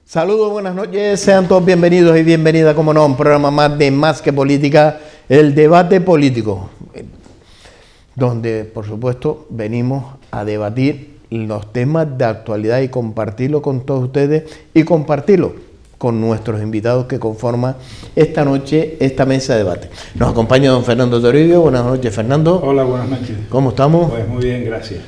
Saludos, buenas noches, sean todos bienvenidos y bienvenidas, como no, a un programa más de Más que Política, el debate político, donde, por supuesto, venimos a debatir los temas de actualidad y compartirlo con todos ustedes y compartirlo con nuestros invitados que conforman esta noche, esta mesa de debate. Nos acompaña don Fernando Toribio. Buenas noches, Fernando. Hola, buenas noches. ¿Cómo estamos? Pues muy bien, gracias.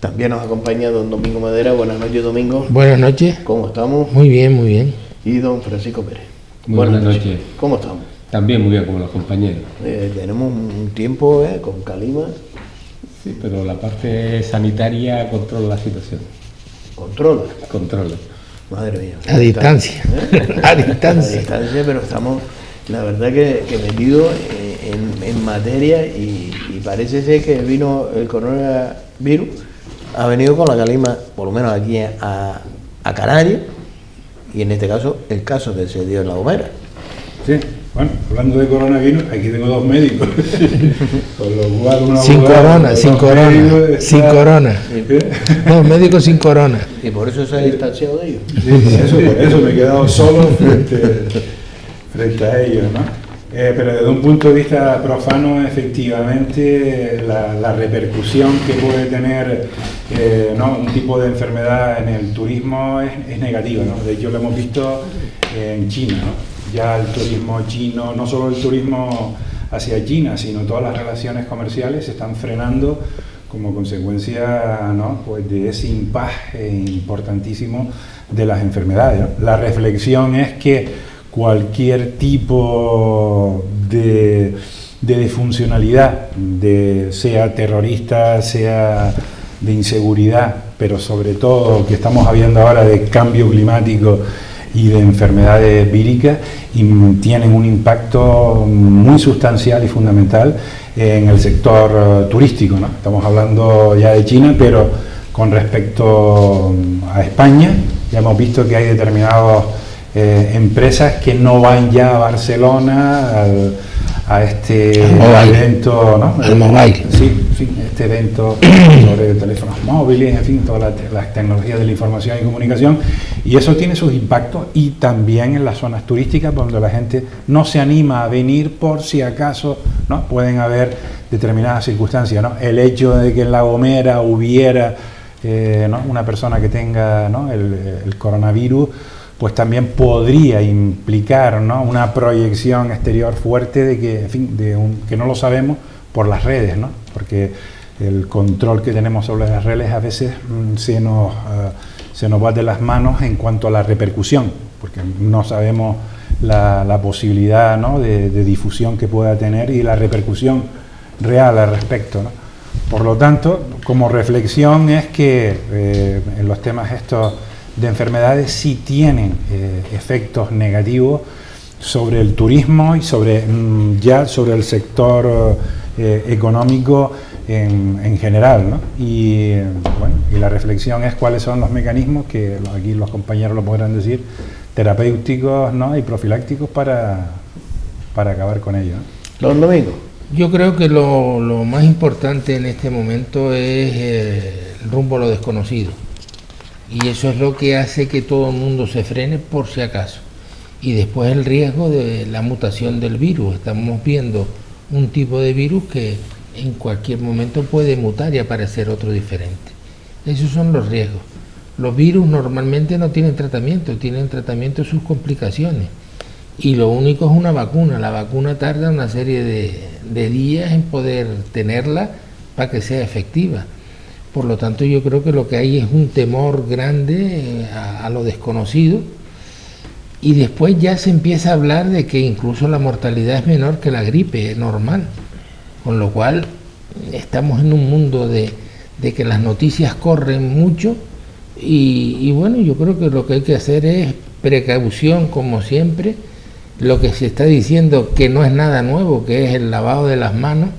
También nos acompaña don Domingo Madera. Buenas noches, Domingo. Buenas noches. ¿Cómo estamos? Muy bien, muy bien. Y don Francisco Pérez. Muy buenas noches. ¿Cómo estamos? También muy bien, como los compañeros. Tenemos un tiempo con calima. Sí, pero la parte sanitaria controla la situación. Controla. Controla. Madre mía. A distancia. A distancia. A distancia, pero estamos, la verdad, que metidos en materia y parece ser que vino el coronavirus, ha venido con la calima, por lo menos aquí a Canarias, y en este caso, el caso que se dio en La Gomera. Sí, bueno, hablando de coronavirus, aquí tengo dos médicos. Con lo cual uno sin corona, sin corona, sin corona. No, médicos sin corona. Y por eso se ha distanciado de ellos. Sí, por eso me he quedado solo frente a ellos, ¿no? Pero desde un punto de vista profano, efectivamente, la repercusión que puede tener ¿no? un tipo de enfermedad en el turismo es negativa, ¿no? De hecho, lo hemos visto en China, ¿no? Ya el turismo chino, no solo el turismo hacia China, sino todas las relaciones comerciales se están frenando como consecuencia, ¿no? Pues de ese impasse importantísimo de las enfermedades, ¿no? La reflexión es que cualquier tipo de disfuncionalidad, sea terrorista, sea de inseguridad, pero sobre todo que estamos hablando ahora de cambio climático y de enfermedades víricas, y tienen un impacto muy sustancial y fundamental en el sector turístico, ¿no? Estamos hablando ya de China, pero con respecto a España, ya hemos visto que hay determinadas empresas que no van ya a Barcelona a este evento, ¿no? Al mobile. Sí, en fin, este evento sobre teléfonos móviles, en fin, todas las tecnologías de la información y comunicación, y eso tiene sus impactos, y también en las zonas turísticas donde la gente no se anima a venir por si acaso, ¿no? Pueden haber determinadas circunstancias, ¿no? El hecho de que en La Gomera hubiera ¿no? una persona que tenga, ¿no? el coronavirus, pues también podría implicar, ¿no? una proyección exterior fuerte de que, en fin, que no lo sabemos por las redes, ¿no? Porque el control que tenemos sobre las redes a veces se nos va de las manos en cuanto a la repercusión, porque no sabemos la posibilidad, ¿no? de difusión que pueda tener y la repercusión real al respecto, ¿no? Por lo tanto, como reflexión es que en los temas estos de enfermedades sí tienen efectos negativos sobre el turismo y sobre el sector económico en general, ¿no? Y la reflexión es cuáles son los mecanismos que aquí los compañeros lo podrán decir, terapéuticos, ¿no? y profilácticos para acabar con ello, ¿no? Don Domingo. Yo creo que lo más importante en este momento es el rumbo a lo desconocido. Y eso es lo que hace que todo el mundo se frene por si acaso. Y después el riesgo de la mutación del virus. Estamos viendo un tipo de virus que en cualquier momento puede mutar y aparecer otro diferente. Esos son los riesgos. Los virus normalmente no tienen tratamiento sus complicaciones. Y lo único es una vacuna. La vacuna tarda una serie de días en poder tenerla para que sea efectiva. Por lo tanto, yo creo que lo que hay es un temor grande a lo desconocido, y después ya se empieza a hablar de que incluso la mortalidad es menor que la gripe normal, con lo cual estamos en un mundo de que las noticias corren mucho, y bueno, yo creo que lo que hay que hacer es precaución como siempre, lo que se está diciendo que no es nada nuevo, que es el lavado de las manos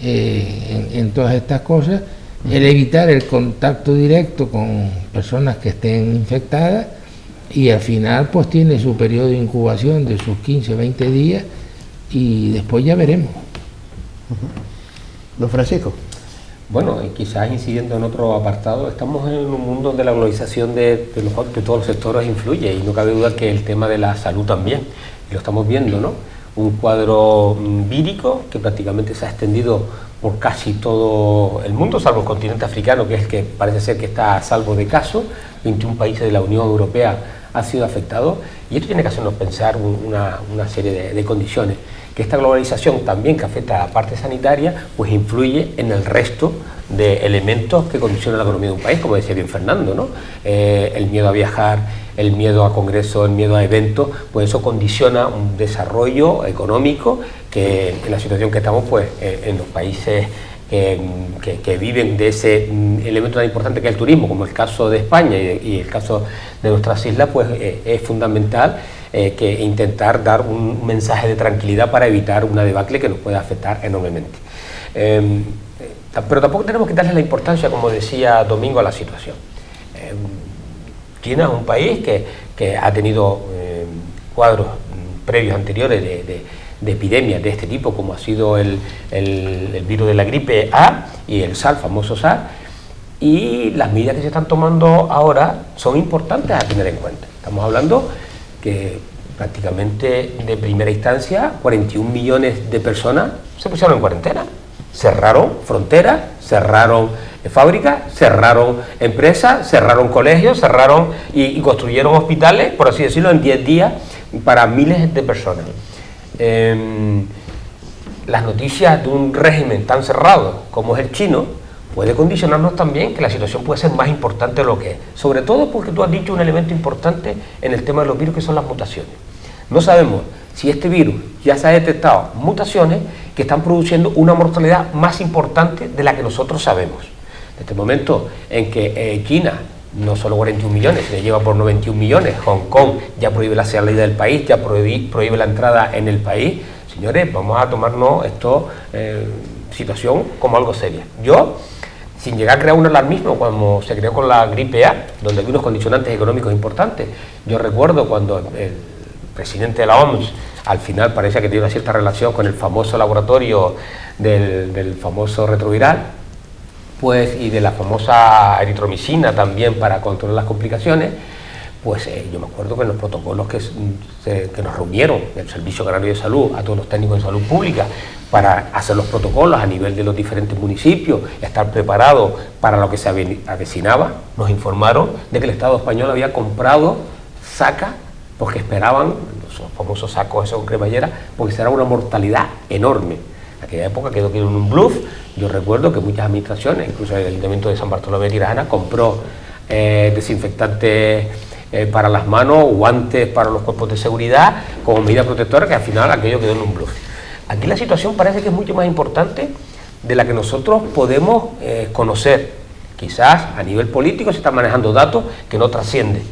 en todas estas cosas, el evitar el contacto directo con personas que estén infectadas, y al final pues tiene su periodo de incubación de sus 15 o 20 días, y después ya veremos. Don Francisco. Bueno, quizás incidiendo en otro apartado, estamos en un mundo donde la globalización de todos los sectores influye, y no cabe duda que el tema de la salud también, y lo estamos viendo, ¿no? Un cuadro vírico que prácticamente se ha extendido por casi todo el mundo, salvo el continente africano, que es el que parece ser que está a salvo de casos. 21 países de la Unión Europea han sido afectados, y esto tiene que hacernos pensar una serie de condiciones, que esta globalización también, que afecta a la parte sanitaria, pues influye en el resto de elementos que condicionan la economía de un país, como decía bien Fernando, ¿no? El miedo a viajar, el miedo a congresos, el miedo a eventos, pues eso condiciona un desarrollo económico que en la situación que estamos, pues en los países que viven de ese elemento tan importante que es el turismo, como el caso de España y el caso de nuestras islas, pues es fundamental que intentar dar un mensaje de tranquilidad para evitar una debacle que nos pueda afectar enormemente. Pero tampoco tenemos que darle la importancia, como decía Domingo, a la situación. China es un país que ha tenido cuadros previos anteriores de epidemias de este tipo, como ha sido el virus de la gripe A y el SARS, famoso SARS, y las medidas que se están tomando ahora son importantes a tener en cuenta. Estamos hablando que prácticamente de primera instancia 41 millones de personas se pusieron en cuarentena, cerraron fronteras, cerraron fábricas, cerraron empresas, cerraron colegios, cerraron y construyeron hospitales, por así decirlo, en 10 días para miles de personas. Las noticias de un régimen tan cerrado como es el chino puede condicionarnos también que la situación puede ser más importante de lo que es, sobre todo porque tú has dicho un elemento importante en el tema de los virus, que son las mutaciones. No sabemos si este virus ya se ha detectado mutaciones que están produciendo una mortalidad más importante de la que nosotros sabemos. Desde el momento en que China, no solo 41 millones, se le lleva por 91 millones, Hong Kong ya prohíbe la salida del país, ya prohíbe la entrada en el país. Señores, vamos a tomarnos esta situación como algo seria. Yo, sin llegar a crear un alarmismo, cuando se creó con la gripe A, donde hay unos condicionantes económicos importantes, yo recuerdo cuando el presidente de la OMS, al final parece que tiene una cierta relación con el famoso laboratorio del famoso retroviral, pues, y de la famosa eritromicina también para controlar las complicaciones, pues yo me acuerdo que en los protocolos que nos reunieron el Servicio Canario de Salud, a todos los técnicos de salud pública, para hacer los protocolos a nivel de los diferentes municipios, estar preparados para lo que se avecinaba, nos informaron de que el Estado español había comprado sacas, porque esperaban, los famosos sacos esos con cremallera, porque será una mortalidad enorme. En aquella época quedó en un bluff. Yo recuerdo que muchas administraciones, incluso el Ayuntamiento de San Bartolomé de Tirajana, compró desinfectantes para las manos, guantes para los cuerpos de seguridad, como medida protectora, que al final aquello quedó en un bluff. Aquí la situación parece que es mucho más importante de la que nosotros podemos conocer. Quizás a nivel político se están manejando datos que no trascienden,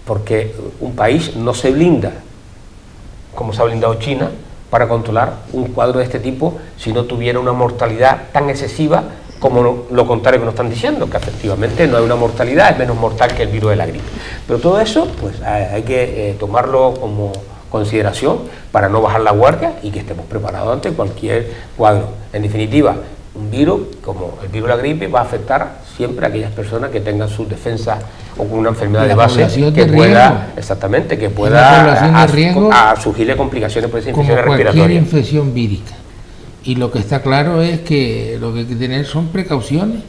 porque un país no se blinda, como se ha blindado China, para controlar un cuadro de este tipo si no tuviera una mortalidad tan excesiva como lo contrario que nos están diciendo, que efectivamente no hay una mortalidad, es menos mortal que el virus de la gripe. Pero todo eso pues hay que tomarlo como consideración para no bajar la guardia y que estemos preparados ante cualquier cuadro. En definitiva, un virus como el virus de la gripe va a afectar siempre a aquellas personas que tengan sus defensas o con una enfermedad de base que pueda, exactamente, que pueda surgirle complicaciones por esa infección respiratoria. Como cualquier infección vírica. Y lo que está claro es que lo que hay que tener son precauciones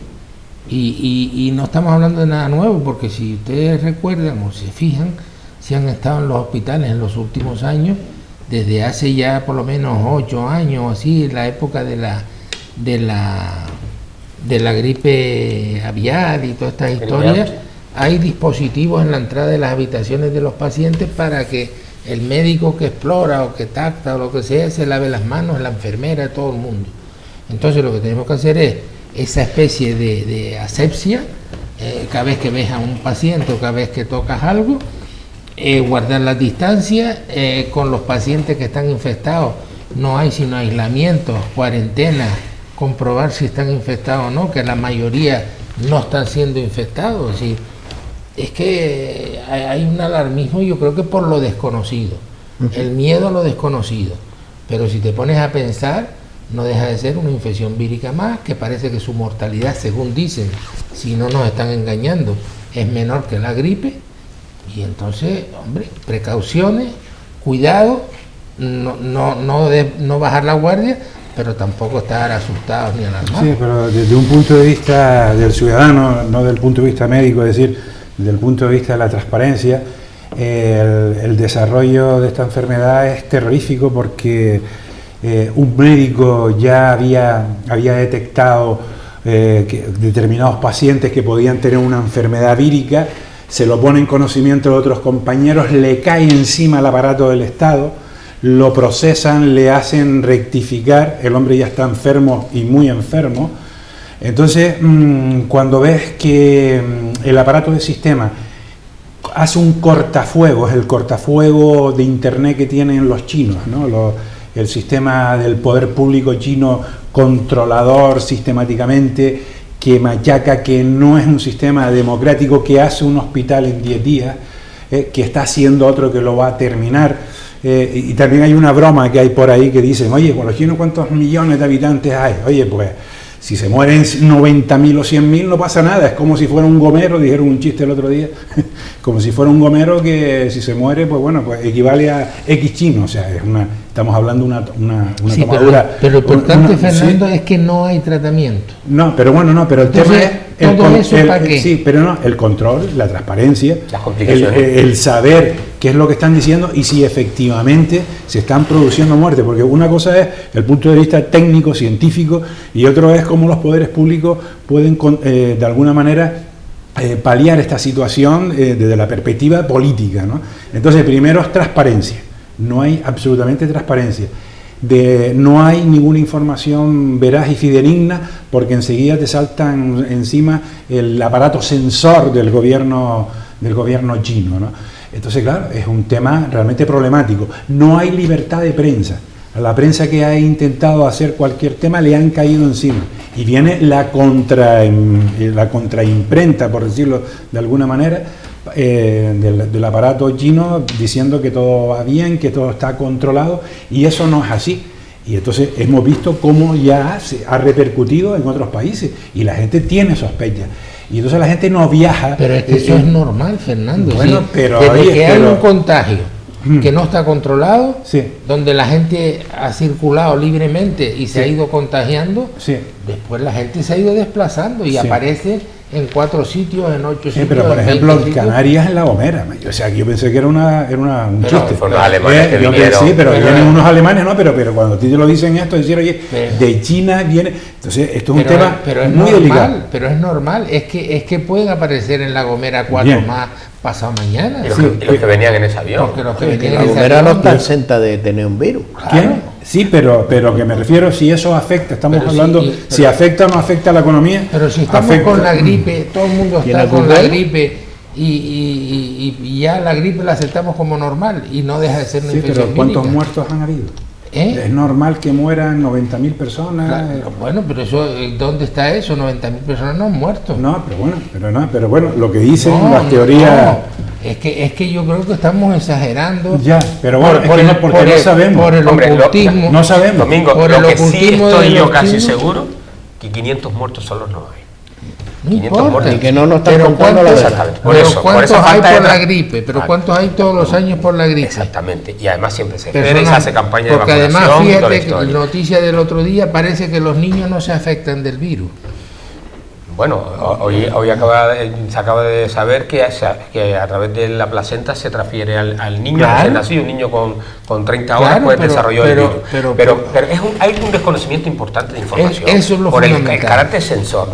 y no estamos hablando de nada nuevo, porque si ustedes recuerdan o se fijan, si han estado en los hospitales en los últimos años, desde hace ya por lo menos 8 años o así, en la época de la gripe aviar y todas estas historias, hay dispositivos en la entrada de las habitaciones de los pacientes para que el médico que explora o que tacta o lo que sea se lave las manos, la enfermera, todo el mundo. Entonces lo que tenemos que hacer es esa especie de asepsia, cada vez que ves a un paciente o cada vez que tocas algo, guardar la distancia. Con los pacientes que están infectados no hay sino aislamientos, cuarentenas, comprobar si están infectados o no, que la mayoría no están siendo infectados. Es que hay un alarmismo, yo creo que por lo desconocido, el miedo a lo desconocido. Pero si te pones a pensar, no deja de ser una infección vírica más, que parece que su mortalidad, según dicen, si no nos están engañando, es menor que la gripe. Y entonces, hombre, precauciones, cuidado, no bajar la guardia, pero tampoco estar asustados ni alarmados. Sí, pero desde un punto de vista del ciudadano, no del punto de vista médico, es decir, desde el punto de vista de la transparencia, el desarrollo de esta enfermedad es terrorífico porque un médico ya había detectado que determinados pacientes que podían tener una enfermedad vírica, se lo pone en conocimiento de otros compañeros, le cae encima el aparato del Estado, lo procesan, le hacen rectificar, el hombre ya está enfermo y muy enfermo. Entonces, cuando ves que el aparato del sistema hace un cortafuego, es el cortafuego de internet que tienen los chinos, ¿no? El sistema del poder público chino controlador sistemáticamente, que machaca, que no es un sistema democrático, que hace un hospital en 10 días, que está haciendo otro que lo va a terminar. Y también hay una broma que hay por ahí que dicen, oye, con los chinos ¿cuántos millones de habitantes hay? Oye, pues si se mueren 90.000 o 100.000 no pasa nada, es como si fuera un gomero, dijeron un chiste el otro día, como si fuera un gomero que si se muere, pues bueno, pues equivale a X chino, o sea, estamos hablando de una sí, tomadura. Pero lo importante, Fernando, sí, es que no hay tratamiento. No, pero bueno, no, pero el entonces, tema es todo eso ¿para qué? Sí, pero no, el control, la transparencia, las complicaciones, el saber qué es lo que están diciendo y si efectivamente se están produciendo muertes, porque una cosa es el punto de vista técnico, científico, y otro es cómo los poderes públicos pueden de alguna manera paliar esta situación desde la perspectiva política, ¿no? Entonces, primero es transparencia, no hay absolutamente transparencia. No hay ninguna información veraz y fidedigna porque enseguida te saltan encima el aparato sensor del gobierno chino, ¿no? Entonces, claro, es un tema realmente problemático. No hay libertad de prensa. A la prensa que ha intentado hacer cualquier tema le han caído encima. Y viene la contraimprenta, por decirlo de alguna manera, del aparato chino diciendo que todo va bien, que todo está controlado, y eso no es así. Y entonces hemos visto cómo ya se ha repercutido en otros países y la gente tiene sospechas. Y entonces la gente no viaja. Pero es que eso es normal, Fernando. Bueno, ¿sí? pero desde que hay un contagio que no está controlado, sí, donde la gente ha circulado libremente y se ha ido contagiando, sí, después la gente se ha ido desplazando y aparece en 4 sitios, en 8 sitios. Pero por ejemplo, en Canarias, en La Gomera, o sea, yo pensé que era un chiste. Fueron los alemanes que vinieron. Sí, pero vienen unos alemanes, ¿no? Pero cuando te lo dicen esto, decir, oye, de China viene. Entonces, esto es un tema muy delicado. Pero es normal, es que pueden aparecer en La Gomera 4 más pasado mañana. Y los que venían en ese avión. Porque los que venían La en ese Gomera avión, no está exenta de tener un virus. ¿Quién? Sí, pero que me refiero, si eso afecta, estamos hablando, si afecta o no afecta a la economía. Pero si estamos con la gripe, todo el mundo está con la gripe y ya la gripe la aceptamos como normal y no deja de ser una infección pero ¿cuántos vírica? muertos han habido? Es normal que mueran 90.000 personas. Claro, bueno, pero eso, ¿dónde está eso? 90.000 personas no han muerto. No, pero bueno, lo que dicen las teorías. No. Es que yo creo que estamos exagerando. Ya, pero bueno, porque no sabemos. Por el ocultismo. No sabemos. Domingo, por lo el que sí ocultismo estoy yo los casi chinos. seguro, que 500 muertos solos no hay. No 500 importa. muertos. Y que no nos están Pero contando la ¿cuántos- verdad. Exactamente. Por pero eso, por ¿cuántos esa hay falta de por la tra- gripe? Pero ¿cuántos hay todos los años por la gripe? Exactamente. Y además siempre se espera y se Personas- hace campaña de porque vacunación. además, y toda la fíjate que historia. la noticia del otro día parece que los niños no se afectan del virus. Bueno, hoy se acaba de saber que a través de la placenta se transfiere al niño Claro. recién nacido, un niño con 30 horas Claro, pues pero- desarrolló el virus. pero- Hay un desconocimiento importante de información eso es lo por el fundamental. carácter sensor.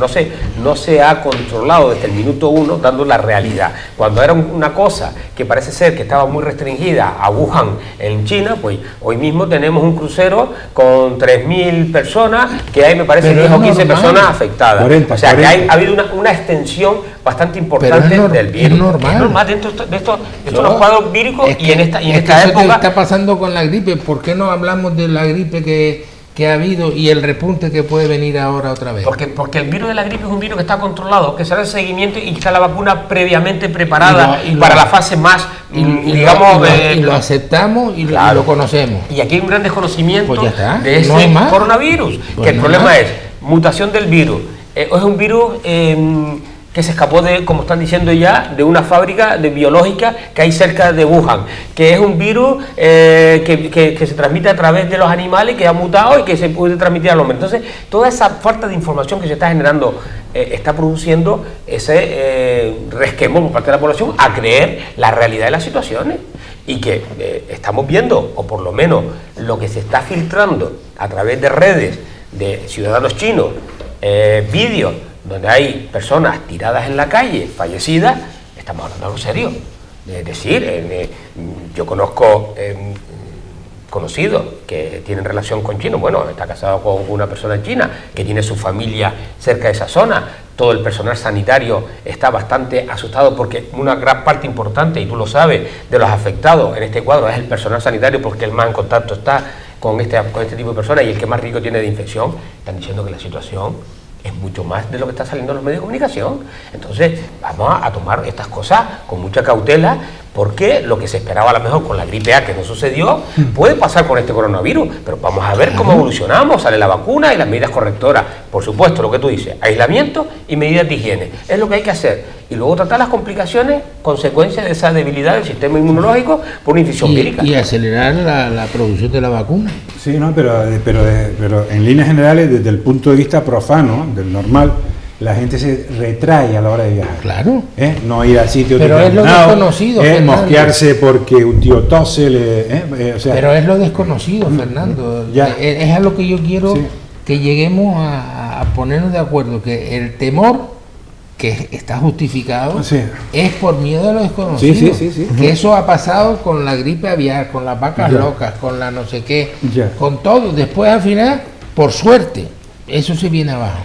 No se ha controlado desde el minuto 1 dando la realidad. Cuando era una cosa que parece ser que estaba muy restringida a Wuhan en China, pues hoy mismo tenemos un crucero con 3.000 personas, que hay me parece Pero 10 es o 15 normal. personas afectadas. 40, o sea, que 40. ha habido una extensión bastante importante Pero es del virus. es normal. Dentro de estos los cuadros víricos Es y en esta eso época. está pasando con la gripe. ¿Por qué no hablamos de la gripe que que ha habido y el repunte que puede venir ahora otra vez. Porque el virus de la gripe es un virus que está controlado, que se hace seguimiento y que está la vacuna previamente preparada para la fase más, digamos... Y lo aceptamos y lo conocemos. Y aquí hay un gran desconocimiento Pues ya está, de ese no hay más. coronavirus, Pues que el no problema más. es mutación del virus. Es un virus que se escapó de, como están diciendo ya, de una fábrica de biológica que hay cerca de Wuhan, que es un virus que se transmite a través de los animales, que ha mutado y que se puede transmitir al hombre. Entonces, toda esa falta de información que se está generando está produciendo ese resquemor por parte de la población a creer la realidad de las situaciones. Y que estamos viendo, o por lo menos lo que se está filtrando a través de redes de ciudadanos chinos, vídeos donde hay personas tiradas en la calle, fallecidas, estamos hablando de algo serio. Es decir, yo conozco conocidos que tienen relación con chinos, bueno, está casado con una persona china, que tiene su familia cerca de esa zona, todo el personal sanitario está bastante asustado porque una gran parte importante, y tú lo sabes, de los afectados en este cuadro es el personal sanitario porque el más en contacto está con este tipo de personas y el que más riesgo tiene de infección. Están diciendo que la situación es mucho más de lo que está saliendo en los medios de comunicación. Entonces vamos a tomar estas cosas con mucha cautela, porque lo que se esperaba a lo mejor con la gripe A, que no sucedió, puede pasar con este coronavirus, pero vamos a ver cómo evolucionamos, sale la vacuna y las medidas correctoras. Por supuesto, lo que tú dices, aislamiento y medidas de higiene, es lo que hay que hacer. Y luego tratar las complicaciones, consecuencias de esa debilidad del sistema inmunológico por una infección vírica. Y acelerar la producción de la vacuna. Sí, no, pero en líneas generales, desde el punto de vista profano, del normal, la gente se retrae a la hora de viajar. Claro. No ir al sitio pero es lo desconocido, mosquearse porque un tío tose, o sea, pero es lo desconocido, Fernando. Ya. Es a lo que yo quiero que lleguemos a ponernos de acuerdo, que el temor que está justificado es por miedo a lo desconocido. Sí. Que eso ha pasado con la gripe aviar, con las vacas locas, con la no sé qué, con todo. Después al final, por suerte, eso se viene abajo.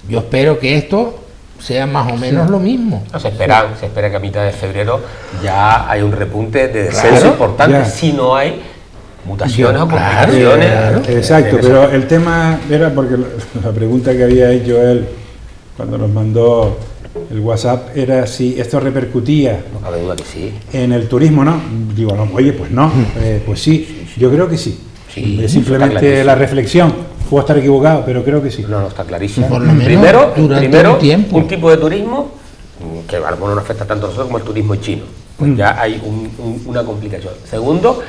Yo espero que esto sea más o menos lo mismo. No, se espera que a mitad de febrero ya hay un repunte de descenso importante, si no hay mutaciones o complicaciones. Exacto, pero el tema era porque la pregunta que había hecho él cuando nos mandó el WhatsApp era si esto repercutía en el turismo, ¿no? Digo, no, oye, pues no, pues sí, yo creo que sí. Es simplemente la reflexión. Puedo estar equivocado, pero creo que sí. No, está clarísimo. Por lo menos Primero un tipo de turismo que a lo mejor no afecta tanto a nosotros como el turismo chino. Pues ya hay una complicación. Segundo,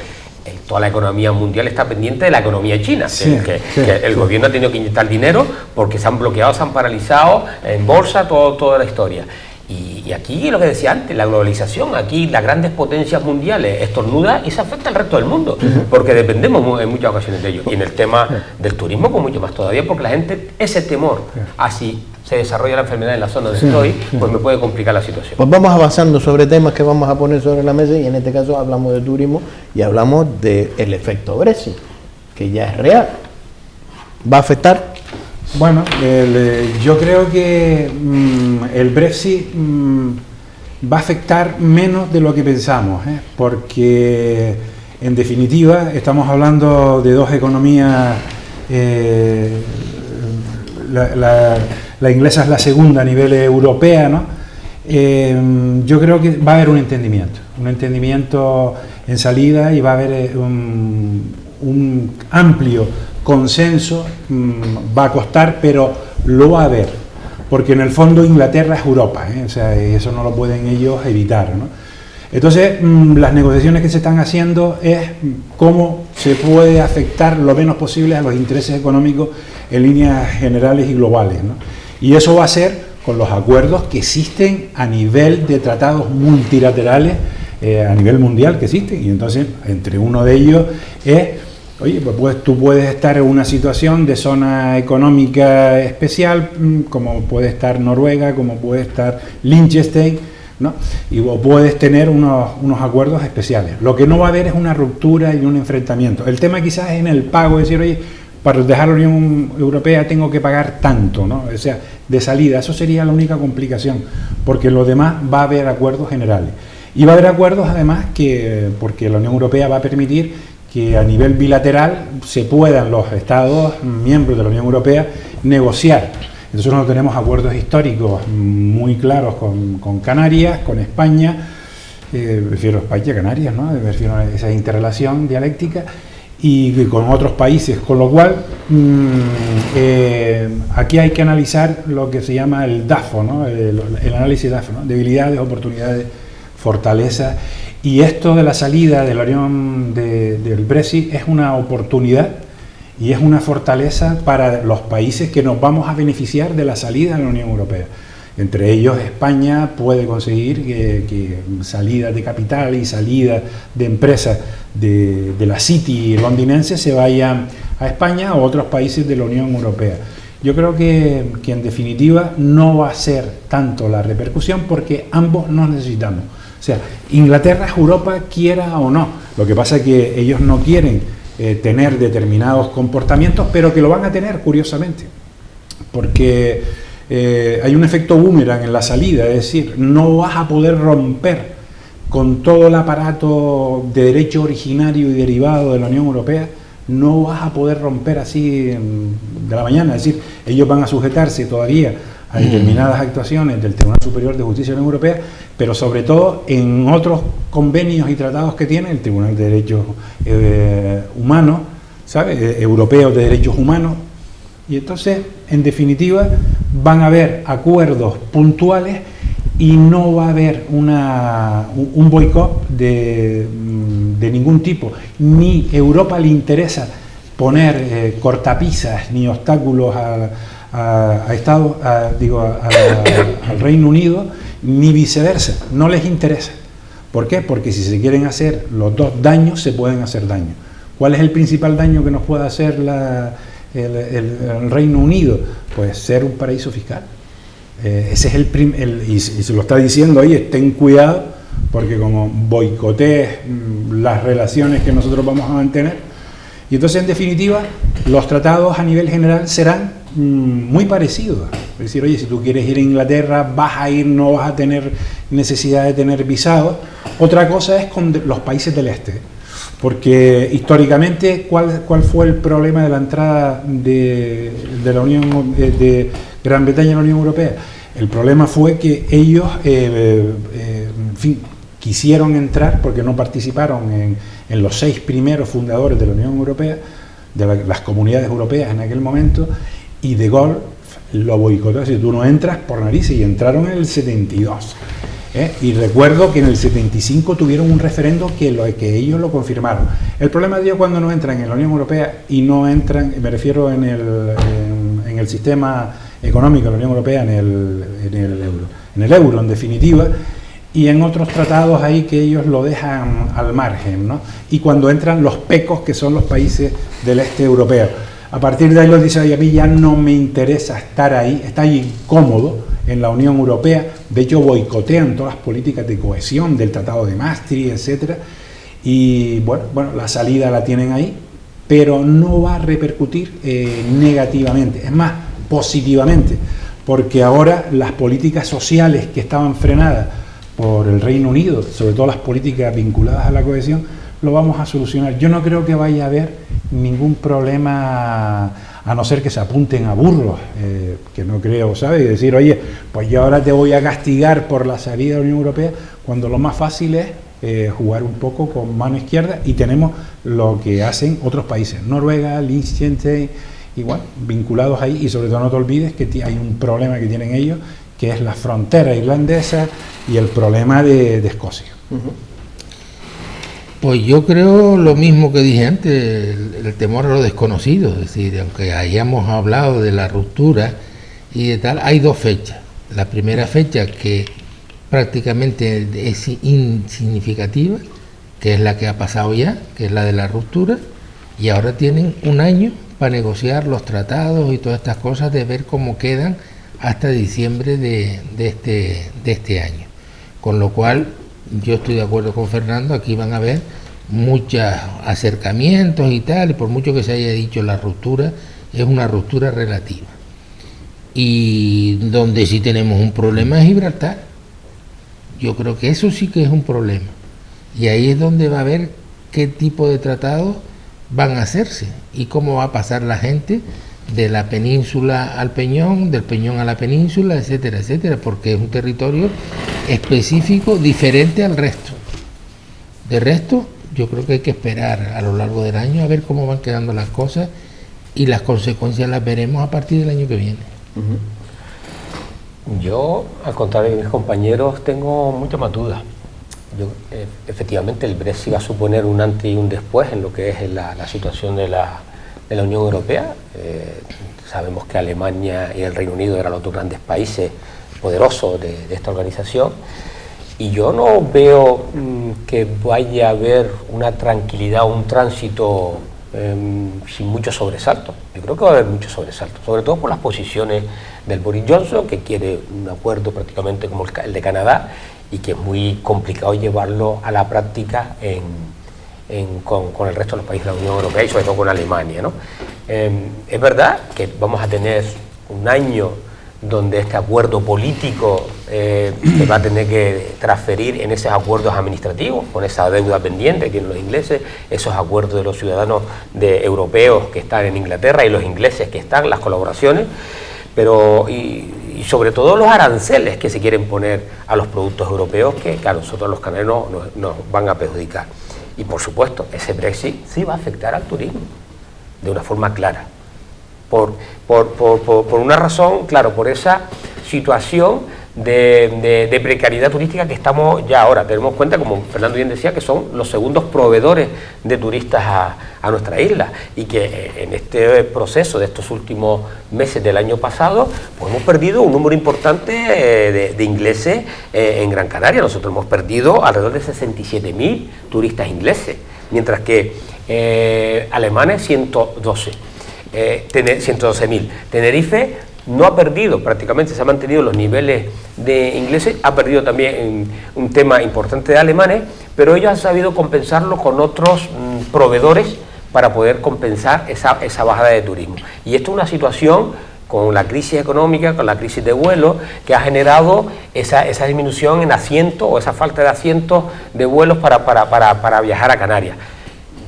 toda la economía mundial está pendiente de la economía china, que el gobierno ha tenido que inyectar dinero porque se han bloqueado, se han paralizado en bolsa toda la historia. Y aquí lo que decía antes, la globalización, aquí las grandes potencias mundiales estornudan y se afecta al resto del mundo, porque dependemos en muchas ocasiones de ellos. Y en el tema del turismo, pues mucho más todavía, porque la gente, ese temor, así se desarrolla la enfermedad en la zona donde estoy, pues me puede complicar la situación. Pues vamos avanzando sobre temas que vamos a poner sobre la mesa, y en este caso hablamos de turismo y hablamos del efecto Brexit, que ya es real. ¿Va a afectar? Bueno, yo creo que el Brexit va a afectar menos de lo que pensamos, porque en definitiva estamos hablando de dos economías, la inglesa es la segunda a nivel europeo, ¿no? Yo creo que va a haber un entendimiento en salida, y va a haber un amplio consenso. Va a costar, pero lo va a haber, porque en el fondo Inglaterra es Europa, o sea, eso no lo pueden ellos evitar, ¿no? Entonces, las negociaciones que se están haciendo es cómo se puede afectar lo menos posible a los intereses económicos en líneas generales y globales, ¿no? Y eso va a ser con los acuerdos que existen a nivel de tratados multilaterales, a nivel mundial que existen, y entonces entre uno de ellos es: oye, pues tú puedes estar en una situación de zona económica especial, como puede estar Noruega, como puede estar Liechtenstein, ¿no? Y vos puedes tener unos acuerdos especiales. Lo que no va a haber es una ruptura y un enfrentamiento. El tema quizás es en el pago, es decir, oye, para dejar la Unión Europea tengo que pagar tanto, ¿no? O sea, de salida, eso sería la única complicación, porque lo demás va a haber acuerdos generales. Y va a haber acuerdos además porque la Unión Europea va a permitir que a nivel bilateral se puedan los Estados miembros de la Unión Europea negociar. Entonces nosotros tenemos acuerdos históricos muy claros con Canarias, con España, prefiero España, Canarias, ¿no? Me refiero a esa interrelación dialéctica, y con otros países, con lo cual aquí hay que analizar lo que se llama el DAFO, ¿no? el análisis DAFO, ¿no? Debilidades, oportunidades, fortalezas, y esto de la salida de la Unión del Brexit es una oportunidad y es una fortaleza para los países que nos vamos a beneficiar de la salida de la Unión Europea. Entre ellos España puede conseguir que salida de capital y salida de empresas de la City londinense se vayan a España o a otros países de la Unión Europea. Yo creo que en definitiva no va a ser tanto la repercusión porque ambos nos necesitamos. O sea, Inglaterra es Europa, quiera o no. Lo que pasa es que ellos no quieren tener determinados comportamientos, pero que lo van a tener, curiosamente, porque hay un efecto boomerang en la salida, es decir, no vas a poder romper con todo el aparato de derecho originario y derivado de la Unión Europea, no vas a poder romper así de la mañana, es decir, ellos van a sujetarse todavía a determinadas actuaciones del Tribunal Superior de Justicia de la Unión Europea, pero sobre todo en otros convenios y tratados que tiene el Tribunal de Derechos Humanos, ¿sabe? Europeos de Derechos Humanos, y entonces, en definitiva, van a haber acuerdos puntuales y no va a haber un boicot de ningún tipo. Ni Europa le interesa poner cortapisas ni obstáculos al Reino Unido, ni viceversa, no les interesa. ¿Por qué? Porque si se quieren hacer los dos daños, se pueden hacer daño. ¿Cuál es el principal daño que nos puede hacer el Reino Unido? Pues ser un paraíso fiscal. Ese es y se lo está diciendo ahí, ten cuidado, porque como boicotees las relaciones que nosotros vamos a mantener. Y entonces, en definitiva, los tratados a nivel general serán muy parecidos. Es decir, oye, si tú quieres ir a Inglaterra, vas a ir, no vas a tener necesidad de tener visados. Otra cosa es con los países del este, porque históricamente, ¿cuál fue el problema de la entrada de la Unión de Gran Bretaña en la Unión Europea? El problema fue que ellos, en fin, quisieron entrar porque no participaron en los 6 primeros fundadores de la Unión Europea, de las comunidades europeas en aquel momento, y De Gaulle lo boicotó, si tú no entras por narices, y entraron en el 72. Y recuerdo que en el 75 tuvieron un referendo que ellos lo confirmaron. El problema de ellos cuando no entran en la Unión Europea y no entran, me refiero en el sistema económico de la Unión Europea, en el euro en definitiva, y en otros tratados ahí que ellos lo dejan al margen, ¿no? Y cuando entran los pecos, que son los países del este europeo. A partir de ahí los dice, a mí ya no me interesa estar ahí, está ahí incómodo en la Unión Europea, de hecho boicotean todas las políticas de cohesión del Tratado de Maastricht, etcétera, y bueno, la salida la tienen ahí, pero no va a repercutir negativamente, es más, positivamente, porque ahora las políticas sociales que estaban frenadas por el Reino Unido, sobre todo las políticas vinculadas a la cohesión, lo vamos a solucionar. Yo no creo que vaya a haber ningún problema, a no ser que se apunten a burros, que no creo, ¿sabes? Y decir, oye, pues yo ahora te voy a castigar por la salida de la Unión Europea, cuando lo más fácil es jugar un poco con mano izquierda, y tenemos lo que hacen otros países, Noruega, Liechtenstein, igual, vinculados ahí, y sobre todo no te olvides que hay un problema que tienen ellos, que es la frontera irlandesa y el problema de Escocia. Pues yo creo lo mismo que dije antes, el temor a lo desconocido, es decir, aunque hayamos hablado de la ruptura y de tal, hay 2 fechas. La primera fecha, que prácticamente es insignificativa, que es la que ha pasado ya, que es la de la ruptura, y ahora tienen un año para negociar los tratados y todas estas cosas, de ver cómo quedan hasta diciembre de este año. Con lo cual, yo estoy de acuerdo con Fernando, aquí van a haber muchos acercamientos y tal, y por mucho que se haya dicho la ruptura, es una ruptura relativa. Y donde sí tenemos un problema es Gibraltar. Yo creo que eso sí que es un problema. Y ahí es donde va a haber qué tipo de tratados van a hacerse y cómo va a pasar la gente de la península al Peñón, del Peñón a la península, etcétera, etcétera, porque es un territorio específico, diferente al resto. De resto, yo creo que hay que esperar a lo largo del año a ver cómo van quedando las cosas y las consecuencias las veremos a partir del año que viene. Yo, al contrario de mis compañeros, tengo muchas más dudas. Efectivamente, el Brexit va a suponer un antes y un después en lo que es la situación de la Unión Europea. Sabemos que Alemania y el Reino Unido eran los dos grandes países poderosos de esta organización, y yo no veo que vaya a haber una tranquilidad o un tránsito sin muchos sobresaltos. Yo creo que va a haber muchos sobresaltos, sobre todo por las posiciones del Boris Johnson, que quiere un acuerdo prácticamente como el de Canadá, y que es muy complicado llevarlo a la práctica con el resto de los países de la Unión Europea y sobre todo con Alemania, ¿no? Es verdad que vamos a tener un año donde este acuerdo político se va a tener que transferir en esos acuerdos administrativos, con esa deuda pendiente que tienen los ingleses, esos acuerdos de los ciudadanos europeos que están en Inglaterra y los ingleses que están, las colaboraciones, pero y sobre todo los aranceles que se quieren poner a los productos europeos, que a nosotros los canarios nos van a perjudicar. Y por supuesto, ese Brexit sí va a afectar al turismo de una forma clara. Por una razón, claro, por esa situación de precariedad turística que estamos ya ahora. Tenemos en cuenta, como Fernando bien decía, que son los segundos proveedores de turistas a nuestra isla, y que en este proceso de estos últimos meses del año pasado, pues hemos perdido un número importante de ingleses en Gran Canaria. Nosotros hemos perdido alrededor de 67.000 turistas ingleses, mientras que alemanes 112.000. Tenerife no ha perdido, prácticamente se han mantenido los niveles de ingleses, ha perdido también un tema importante de alemanes, pero ellos han sabido compensarlo con otros proveedores para poder compensar esa bajada de turismo. Y esto es una situación, con la crisis económica, con la crisis de vuelos, que ha generado esa disminución en asientos, o esa falta de asientos de vuelos para viajar a Canarias.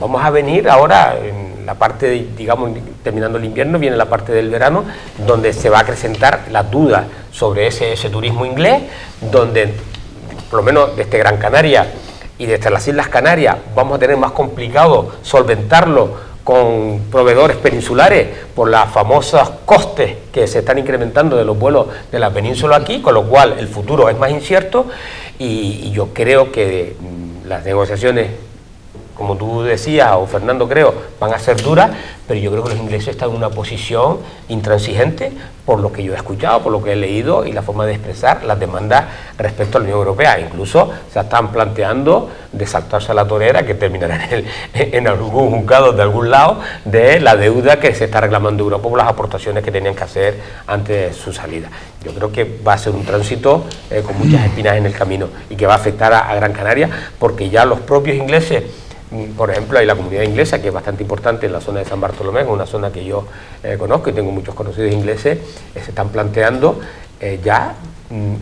Vamos a venir ahora, en la parte, digamos, terminando el invierno, viene la parte del verano, donde se va a acrecentar la duda sobre ese turismo inglés, donde, por lo menos desde Gran Canaria y desde las Islas Canarias, vamos a tener más complicado solventarlo con proveedores peninsulares por los famosos costes que se están incrementando de los vuelos de la península aquí, con lo cual el futuro es más incierto, y yo creo que las negociaciones, como tú decías, o Fernando, creo, van a ser duras, pero yo creo que los ingleses están en una posición intransigente, por lo que yo he escuchado, por lo que he leído, y la forma de expresar las demandas respecto a la Unión Europea. Incluso se están planteando de saltarse a la torera, que terminará en algún juzgado de algún lado, de la deuda que se está reclamando Europa por las aportaciones que tenían que hacer antes de su salida. Yo creo que va a ser un tránsito con muchas espinas en el camino, y que va a afectar a Gran Canaria, porque ya los propios ingleses, por ejemplo, hay la comunidad inglesa, que es bastante importante en la zona de San Bartolomé, una zona que yo conozco y tengo muchos conocidos ingleses, se están planteando ya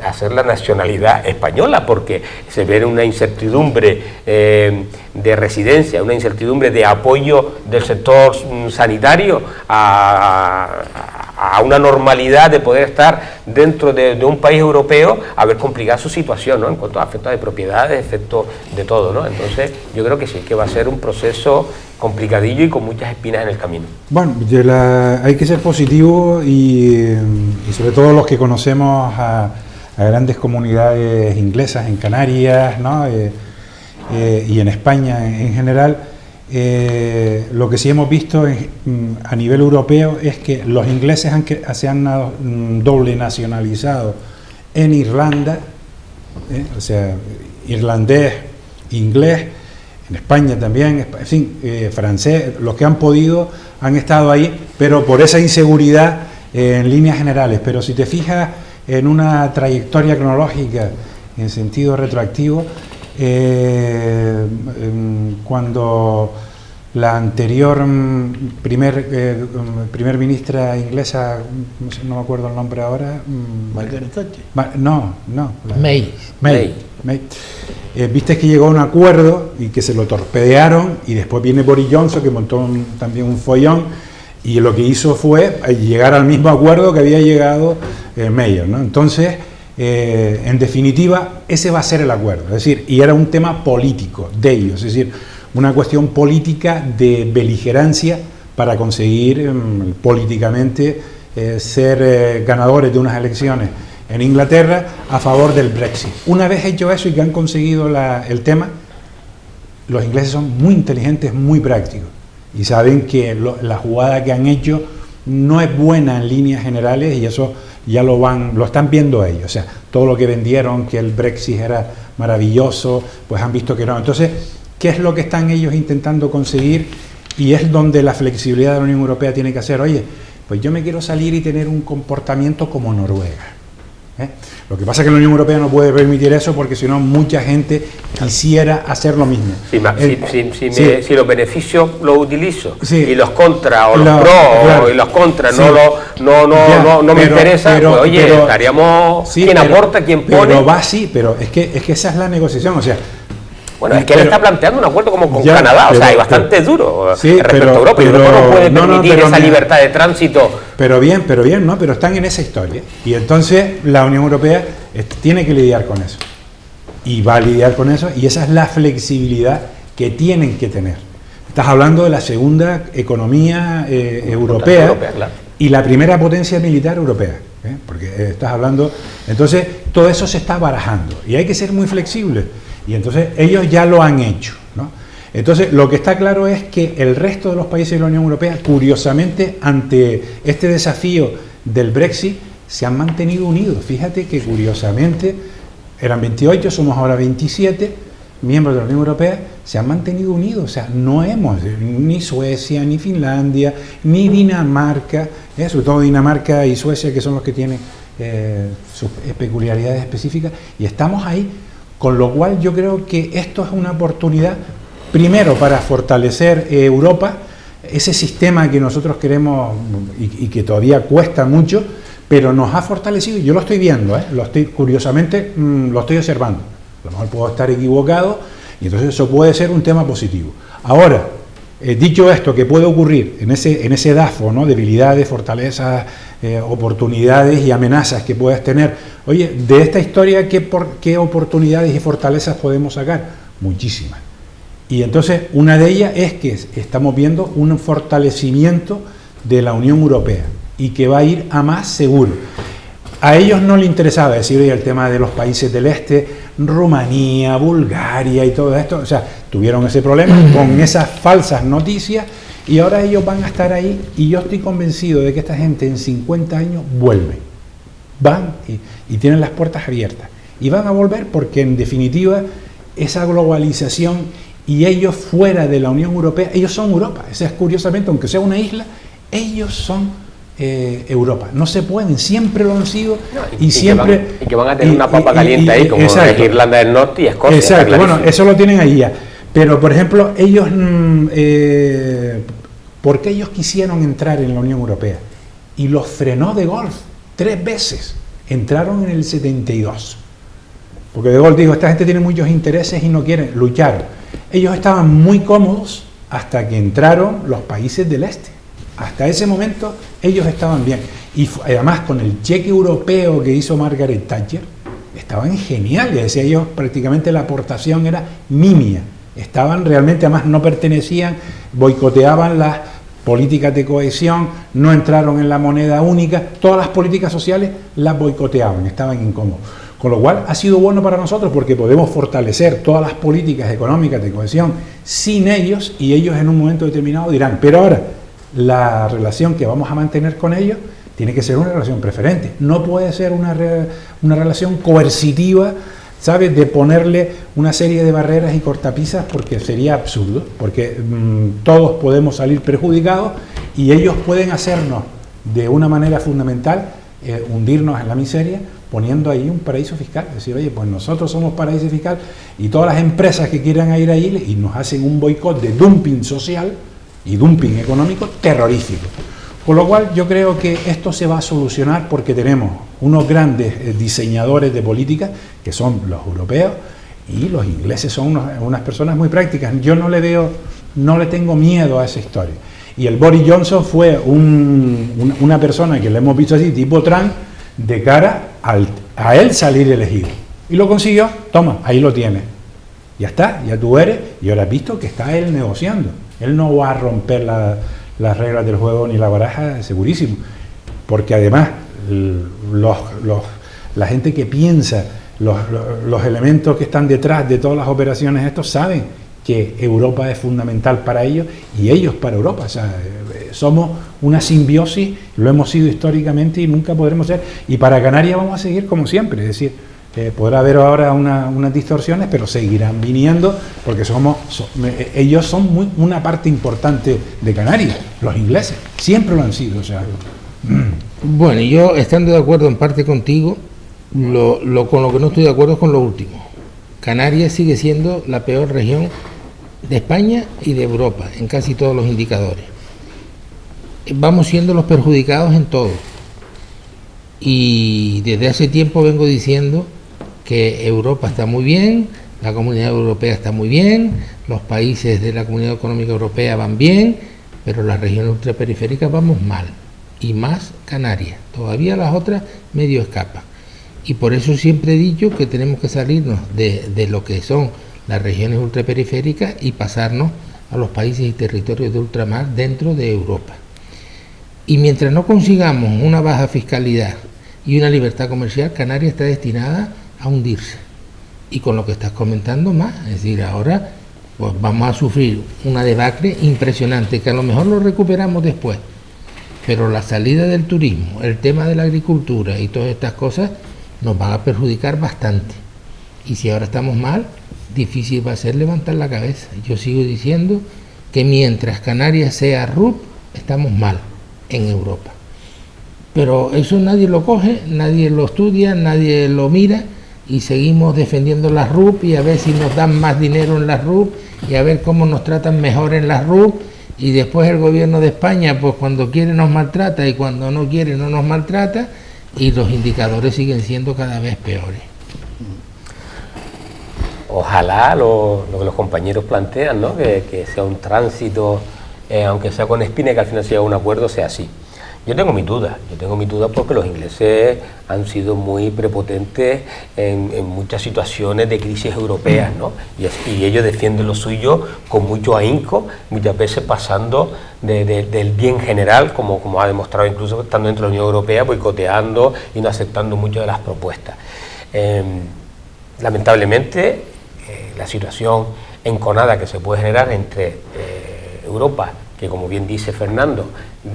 hacer la nacionalidad española, porque se ve una incertidumbre de residencia, una incertidumbre de apoyo del sector sanitario a una normalidad de poder estar dentro de un país europeo, haber complicado su situación, ¿no?, en cuanto a efectos de propiedades, efectos de todo, ¿no? Entonces yo creo que sí, que va a ser un proceso complicadillo y con muchas espinas en el camino. Bueno, hay que ser positivo, y sobre todo los que conocemos a grandes comunidades inglesas en Canarias, ¿no?, y en España en general. Lo que sí hemos visto a nivel europeo es que los ingleses se han doble nacionalizado en Irlanda, o sea, irlandés, inglés, en España también, en fin, francés. Los que han podido han estado ahí, pero por esa inseguridad en líneas generales. Pero si te fijas en una trayectoria cronológica en sentido retroactivo, cuando la anterior primer ministra inglesa, no me acuerdo el nombre ahora, Margaret Thatcher. May. viste que llegó a un acuerdo y que se lo torpedearon, y después viene Boris Johnson que montó también un follón, y lo que hizo fue llegar al mismo acuerdo que había llegado Mayer, ¿no? Entonces, en definitiva, ese va a ser el acuerdo, es decir, y era un tema político de ellos, es decir, una cuestión política de beligerancia para conseguir políticamente ser ganadores de unas elecciones en Inglaterra a favor del Brexit. Una vez hecho eso y que han conseguido el tema, los ingleses son muy inteligentes, muy prácticos, y saben que la jugada que han hecho no es buena en líneas generales, y eso ya lo están viendo ellos. O sea, todo lo que vendieron, que el Brexit era maravilloso, pues han visto que no. Entonces, ¿qué es lo que están ellos intentando conseguir? Y es donde la flexibilidad de la Unión Europea tiene que hacer, oye, pues yo me quiero salir y tener un comportamiento como Noruega. Lo que pasa es que la Unión Europea no puede permitir eso, porque si no mucha gente quisiera hacer lo mismo. Si los beneficios los utilizo, sí, y los contras o los pros, claro, y los contras, sí, no me interesa, pues, oye, estaríamos, sí, quién aporta, quién pone. Pero va así, pero es que esa es la negociación, o sea. Bueno, es que él está planteando un acuerdo como con Canadá, o sea, hay bastante duro respecto a Europa, y Europa no puede permitir esa libertad de tránsito. Pero están en esa historia, y entonces la Unión Europea tiene que lidiar con eso, y va a lidiar con eso, y esa es la flexibilidad que tienen que tener. Estás hablando de la segunda economía europea, claro, y la primera potencia militar europea, porque estás hablando, entonces todo eso se está barajando, y hay que ser muy flexible. Y entonces ellos ya lo han hecho, ¿no? Entonces lo que está claro es que el resto de los países de la Unión Europea, curiosamente, ante este desafío del Brexit, se han mantenido unidos. Fíjate que curiosamente eran 28, somos ahora 27 miembros de la Unión Europea, se han mantenido unidos. O sea, no hemos, ni Suecia, ni Finlandia, ni Dinamarca, sobre todo Dinamarca y Suecia, que son los que tienen sus peculiaridades específicas, y estamos ahí. Con lo cual yo creo que esto es una oportunidad, primero, para fortalecer Europa, ese sistema que nosotros queremos y que todavía cuesta mucho, pero nos ha fortalecido, y yo lo estoy viendo, curiosamente lo estoy observando. A lo mejor puedo estar equivocado, y entonces eso puede ser un tema positivo. Ahora, dicho esto, que puede ocurrir en ese DAFO, ¿no? Debilidades, fortalezas, oportunidades y amenazas que puedas tener. Oye, de esta historia, ¿qué oportunidades y fortalezas podemos sacar? Muchísimas. Y entonces, una de ellas es que estamos viendo un fortalecimiento de la Unión Europea, y que va a ir a más seguro. A ellos no les interesaba decir, oye, el tema de los países del este, Rumanía, Bulgaria y todo esto, o sea, tuvieron ese problema con esas falsas noticias, y ahora ellos van a estar ahí, y yo estoy convencido de que esta gente en 50 años vuelve. Van y tienen las puertas abiertas, y van a volver porque en definitiva esa globalización, y ellos fuera de la Unión Europea, ellos son Europa. O sea, curiosamente, aunque sea una isla, ellos son Europa. No se pueden, siempre lo han sido, y siempre... Y que van a tener una papa caliente ahí, como es Irlanda del Norte y Escocia. Exacto, bueno, eso lo tienen ahí ya. Pero, por ejemplo, ellos... ¿por qué ellos quisieron entrar en la Unión Europea? Y los frenó De Gaulle 3 veces. Entraron en el 72. Porque De Gaulle dijo, esta gente tiene muchos intereses y no quieren, lucharon. Ellos estaban muy cómodos hasta que entraron los países del este. Hasta ese momento ellos estaban bien. Y además con el cheque europeo que hizo Margaret Thatcher, estaban geniales. Decía ellos, prácticamente la aportación era nimia. Estaban realmente, además no pertenecían, boicoteaban las políticas de cohesión, no entraron en la moneda única, todas las políticas sociales las boicoteaban, estaban incómodos. Con lo cual ha sido bueno para nosotros, porque podemos fortalecer todas las políticas económicas de cohesión sin ellos, y ellos en un momento determinado dirán, pero ahora la relación que vamos a mantener con ellos tiene que ser una relación preferente, no puede ser una relación coercitiva, ¿sabes?, de ponerle una serie de barreras y cortapisas, porque sería absurdo, porque todos podemos salir perjudicados, y ellos pueden hacernos de una manera fundamental hundirnos en la miseria, poniendo ahí un paraíso fiscal. Decir, oye, pues nosotros somos paraíso fiscal, y todas las empresas que quieran ir ahí y nos hacen un boicot de dumping social y dumping económico terrorífico. Con lo cual yo creo que esto se va a solucionar, porque tenemos unos grandes diseñadores de política, que son los europeos, Y los ingleses son unas personas muy prácticas. Yo no le tengo miedo a esa historia. Y el Boris Johnson fue una persona que le hemos visto así, tipo Trump, de cara a él salir elegido. Y lo consiguió, toma, ahí lo tienes. Ya está, ya tú eres, y ahora has visto que está él negociando. Él no va a romper las reglas del juego ni la baraja, segurísimo. Porque además, la gente que piensa, los elementos que están detrás de todas las operaciones estos, saben que Europa es fundamental para ellos y ellos para Europa. O sea, somos una simbiosis, lo hemos sido históricamente y nunca podremos ser. Y para Canarias vamos a seguir como siempre, es decir, podrá haber ahora unas distorsiones, pero seguirán viniendo porque ellos son una parte importante de Canarias, los ingleses, siempre lo han sido. O sea, Bueno, yo estando de acuerdo en parte contigo, con lo que no estoy de acuerdo es con lo último. Canarias sigue siendo la peor región de España y de Europa en casi todos los indicadores. Vamos siendo los perjudicados en todo. Y desde hace tiempo vengo diciendo que Europa está muy bien, la Comunidad Europea está muy bien, los países de la Comunidad Económica Europea van bien, pero las regiones ultraperiféricas vamos mal. Y más Canarias. Todavía las otras medio escapan. Y por eso siempre he dicho que tenemos que salirnos de lo que son las regiones ultraperiféricas y pasarnos a los países y territorios de ultramar dentro de Europa. Y mientras no consigamos una baja fiscalidad y una libertad comercial, Canarias está destinada a hundirse. Y con lo que estás comentando más, es decir, ahora pues vamos a sufrir una debacle impresionante, que a lo mejor lo recuperamos después. Pero la salida del turismo, el tema de la agricultura y todas estas cosas nos van a perjudicar bastante. Y si ahora estamos mal, difícil va a ser levantar la cabeza. Yo sigo diciendo que mientras Canarias sea RUP, estamos mal en Europa. Pero eso nadie lo coge, nadie lo estudia, nadie lo mira y seguimos defendiendo las RUP y a ver si nos dan más dinero en las RUP y a ver cómo nos tratan mejor en las RUP. Y después el gobierno de España, pues cuando quiere nos maltrata y cuando no quiere no nos maltrata, y los indicadores siguen siendo cada vez peores. Ojalá lo que los compañeros plantean, ¿no? que sea un tránsito, aunque sea con espina, que al final sea un acuerdo, sea así. Yo tengo mis dudas porque los ingleses han sido muy prepotentes en muchas situaciones de crisis europeas, ¿no? Y ellos defienden lo suyo con mucho ahínco, muchas veces pasando del bien general, como ha demostrado incluso estando dentro de la Unión Europea, boicoteando y no aceptando muchas de las propuestas. Lamentablemente, la situación enconada que se puede generar entre Europa, que como bien dice Fernando,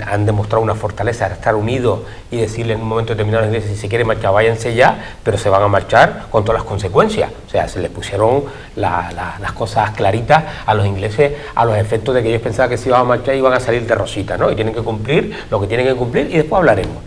han demostrado una fortaleza de estar unidos y decirle en un momento determinado a los ingleses, si se quieren marchar, váyanse ya, pero se van a marchar con todas las consecuencias. O sea, se les pusieron las cosas claritas a los ingleses a los efectos de que ellos pensaban que se iban a marchar y iban a salir de rosita, ¿no? Y tienen que cumplir lo que tienen que cumplir y después hablaremos.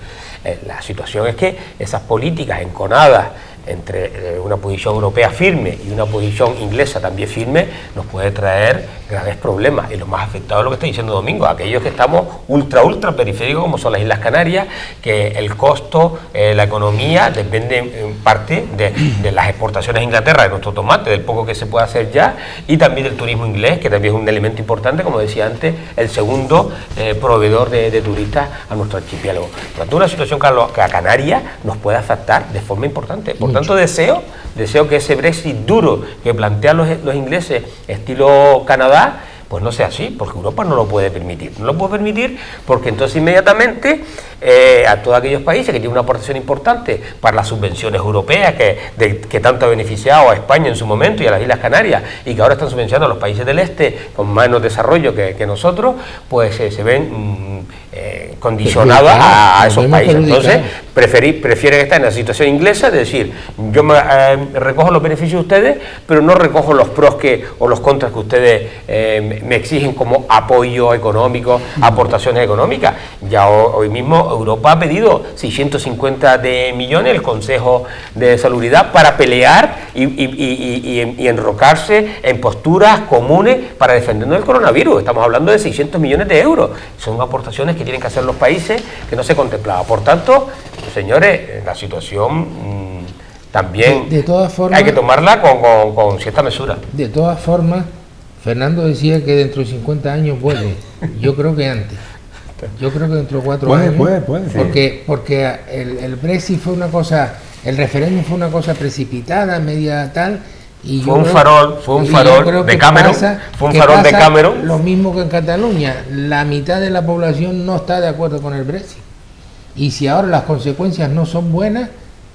La situación es que esas políticas enconadas entre una posición europea firme y una posición inglesa también firme nos puede traer graves problemas, y lo más afectado es lo que está diciendo Domingo, aquellos que estamos ultra periféricos como son las Islas Canarias, que el costo, la economía depende en parte de las exportaciones a Inglaterra de nuestro tomate, del poco que se puede hacer ya, y también del turismo inglés, que también es un elemento importante, como decía antes, el segundo proveedor de turistas a nuestro archipiélago. Por tanto, una situación que a Canarias nos puede afectar de forma importante. Por tanto, deseo que ese Brexit duro que plantean los ingleses estilo Canadá, pues no sea así, porque Europa no lo puede permitir. No lo puede permitir porque entonces inmediatamente a todos aquellos países que tienen una aportación importante para las subvenciones europeas que tanto ha beneficiado a España en su momento y a las Islas Canarias, y que ahora están subvencionando a los países del este con menos desarrollo que nosotros, pues se ven condicionados a esos países. Entonces prefieren estar en la situación inglesa, de decir, yo me recojo los beneficios de ustedes, pero no recojo los pros o los contras que ustedes me exigen como apoyo económico, aportaciones económicas. Ya hoy mismo Europa ha pedido 650 millones el Consejo de Salubridad para pelear y enrocarse en posturas comunes para defendernos del coronavirus. Estamos hablando de 600 millones de euros. Son aportaciones que tienen que hacer los países que no se contemplaba. Por tanto, señores, la situación también De todas formas, hay que tomarla con cierta mesura. De todas formas, Fernando decía que dentro de 50 años vuelve. Yo creo que antes. Yo creo que dentro de 4 años. Puede. Porque el Brexit fue una cosa, el referéndum fue una cosa precipitada, media tal. Y Fue un farol de Cameron. Fue un farol de Cameron. Lo mismo que en Cataluña. La mitad de la población no está de acuerdo con el Brexit. Y si ahora las consecuencias no son buenas,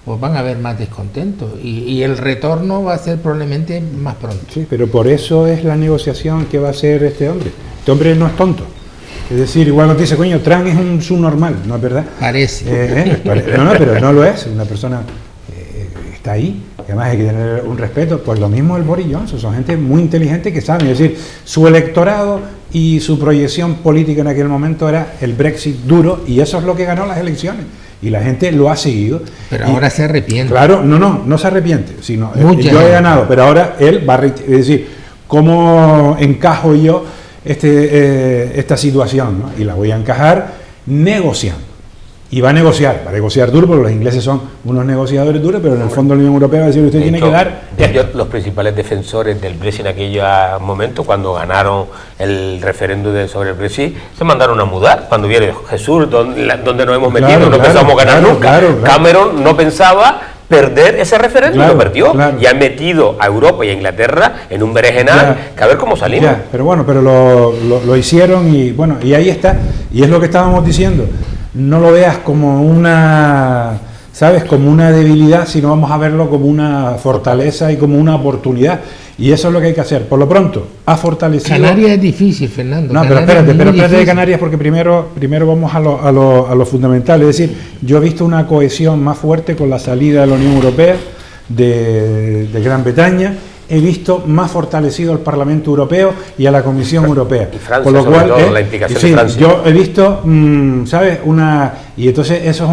pues van a haber más descontentos. Y el retorno va a ser probablemente más pronto. Sí, pero por eso es la negociación que va a hacer este hombre. Este hombre no es tonto. Es decir, igual nos dice, coño, Trump es un subnormal, ¿no es verdad? Parece. No, pero no lo es. Una persona está ahí. Además hay que tener un respeto. Pues lo mismo el Boris Johnson. Son gente muy inteligente que saben. Es decir, su electorado y su proyección política en aquel momento era el Brexit duro, y eso es lo que ganó las elecciones. Y la gente lo ha seguido. Pero ahora se arrepiente. Claro, no se arrepiente. Sino, yo he ganado, pero ahora él va a... Es decir, ¿cómo encajo yo esta situación? ¿No? Y la voy a encajar negociando. Y va a negociar duro, porque los ingleses son unos negociadores duros, pero en el fondo la Unión Europea va a decir, usted tiene que dar... Los principales defensores del Brexit en aquellos momentos, cuando ganaron el referéndum sobre el Brexit, se mandaron a mudar. Cuando viene Jesús, donde nos hemos metido, no pensamos ganar nunca. Cameron no pensaba perder ese referéndum, lo perdió, y ha metido a Europa y a Inglaterra en un berenjenal, que a ver cómo salimos. Pero lo hicieron, y bueno, y ahí está, y es lo que estábamos diciendo. No lo veas como una, ¿sabes?, como una debilidad, sino vamos a verlo como una fortaleza y como una oportunidad. Y eso es lo que hay que hacer. Por lo pronto, ha fortalecido... Canarias es difícil, Fernando. No, pero espérate de Canarias, porque primero vamos a lo fundamental. Es decir, yo he visto una cohesión más fuerte con la salida de la Unión Europea de Gran Bretaña. He visto más fortalecido al Parlamento Europeo y a la Comisión Europea. Y Francia, con lo cual, sobre todo, la implicación de Francia. Yo he visto, ¿sabes? Y entonces eso es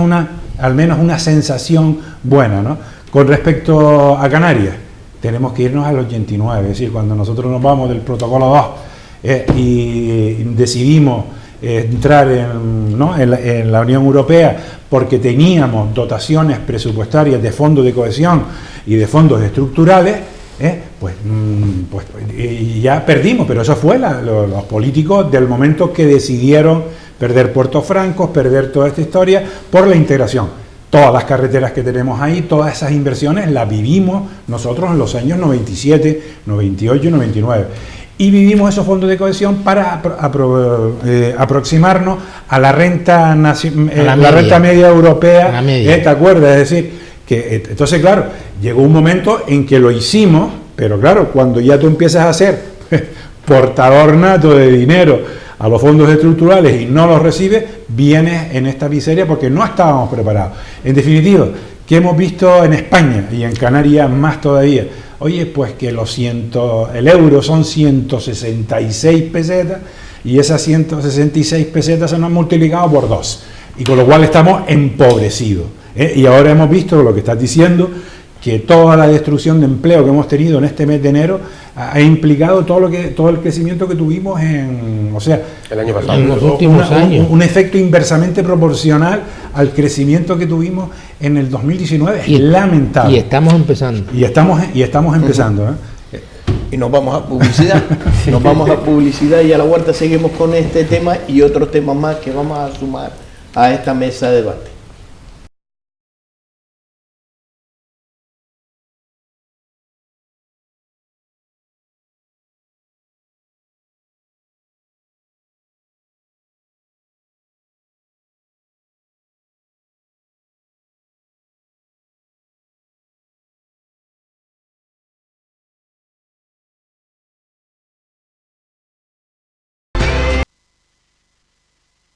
al menos una sensación buena, ¿no? Con respecto a Canarias, tenemos que irnos al 89, es decir, cuando nosotros nos vamos del protocolo 2 y decidimos entrar en la Unión Europea porque teníamos dotaciones presupuestarias de fondos de cohesión y de fondos estructurales, y ya perdimos, pero eso fue los políticos del momento que decidieron perder Puerto Francos, perder toda esta historia por la integración. Todas las carreteras que tenemos ahí, todas esas inversiones las vivimos nosotros en los años 97, 98 y 99. Y vivimos esos fondos de cohesión para aproximarnos a la renta media europea, ¿te acuerdas? Es decir, entonces, claro, llegó un momento en que lo hicimos, pero claro, cuando ya tú empiezas a ser portador nato de dinero a los fondos estructurales y no los recibes, vienes en esta miseria porque no estábamos preparados. En definitiva, ¿qué hemos visto en España y en Canarias más todavía? Oye, pues que el euro son 166 pesetas y esas 166 pesetas se nos han multiplicado por 2, y con lo cual estamos empobrecidos. Y ahora hemos visto lo que estás diciendo, que toda la destrucción de empleo que hemos tenido en este mes de enero ha implicado todo el crecimiento que tuvimos el año pasado, en los últimos años. Un efecto inversamente proporcional al crecimiento que tuvimos en el 2019. Es lamentable. Y estamos empezando. Y estamos empezando. Y nos vamos a publicidad. Nos vamos a publicidad y a la vuelta seguimos con este tema y otros temas más que vamos a sumar a esta mesa de debate.